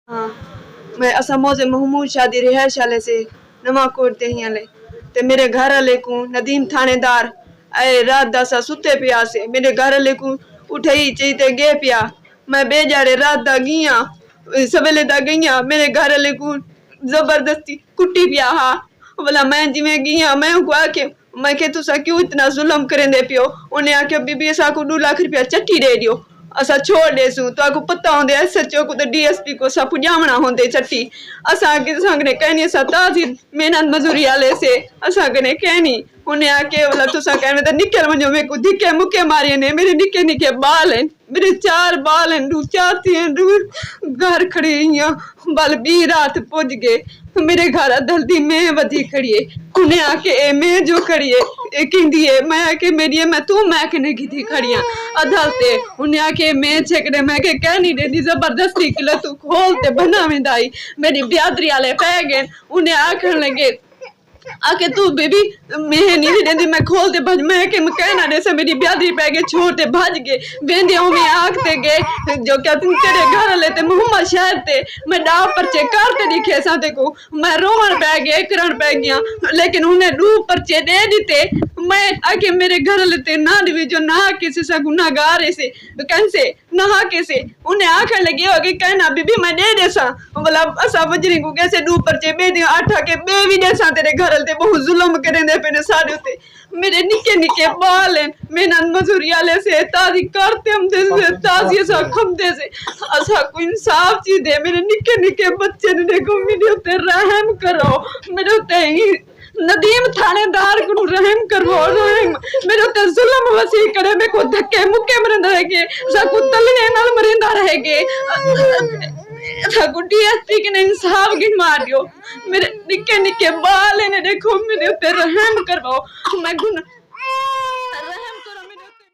हाँ, मैं असा मौजे महमूद शादी रिहायश वाले से नवा कोट ते ही ले ते मेरे घर वाले को नदीम थानेदार आए रात दसा सुते पिया से मेरे घर वाले को उठे ही चीते गे पिया मैं बेजारे रात दा गिया सवेले दा गिया मेरे घर वाले को जबरदस्ती कुट्टी पिया हा बोला मैं जिमें गिया मैं को आके मैं के तुसा क्यों इतना जुल्म करेंदे पियो उन्हें आके बीबी सा को 2 लाख रुपया चट्टी दे दियो असा छोड़ देसू तो आपको पता होंदे एसएचओ को तो डीएसपी को सब पुजावना होंदे चट्टी असा के संगने कहनी सा ताजी मेहनत मजूरी वाले से असा कने कहनी उन्हें आके बोला तुसा कहने तो निकल वञो मेरे को धिके मुके मारे ने मेरे निके निके बाल हैं मेरे 4 बाल हैं दू चाती हैं दू घर खड़ी हैं बल 20 रात पहुंच गए मेरे घर दल्दी में वधी खड़ी है उन्हें आके ए मैं जो खड़ी है एक कहती है मैं आके मेरी मैं तू मैं कने की थी खड़ियां अदालते उन्हें आके मैं छकड़े मैं के कह नहीं देती जबरदस्ती कि तू खोलते बना में दाई मेरी बियादरी वाले पै गए उन्हें आखन लगे आके तू बेबी मैं नहीं देती मैं खोल दे भज मैं के कहना दे से मेरी ब्यादरी पै गए छोड़ते भज गए बेंदे में आखते गए जो क्या तुम तेरे घर लेते मोहम्मद शहर ते मैं डाव पर्चे करते दिखे साथे को मैं रोहन पै गया करण पै गया लेकिन उन्हें 2 पर्चे दे दिते मैं आके मेरे घर लेते ना दिवी जो ना किसी से गुनाहगार ऐसे तो कैसे नहा कैसे उन्हें आखन लगे हो कि कहना बीबी मैं दे देसा बोला असा वजरी को कैसे 2 पर्चे बे दियो 8 के बे भी देसा तेरे घर ते बहुत जुल्म करेंदे पे साडे उते मेरे निके निके बाल हैं मेहनत मजूरी वाले से ताजी करते हम दे से ताजी सा खमदे से असा को इंसाफ ची दे मेरे निके निके बच्चे ने देखो मेरे उते रहम करो मेरे उते नदीम थानेदार को रहम करो रहम मेरे उते जुल्म वसी करे मेरे को धक्के मुक्के मरंदा रहेगे सकु तलने नाल मरिंदा रहेगे सकु डीएसपी के ने इंसाफ गिन मारियो मेरे निके निके बाल ने देखो मेरे ऊपर रहम करवाओ मैं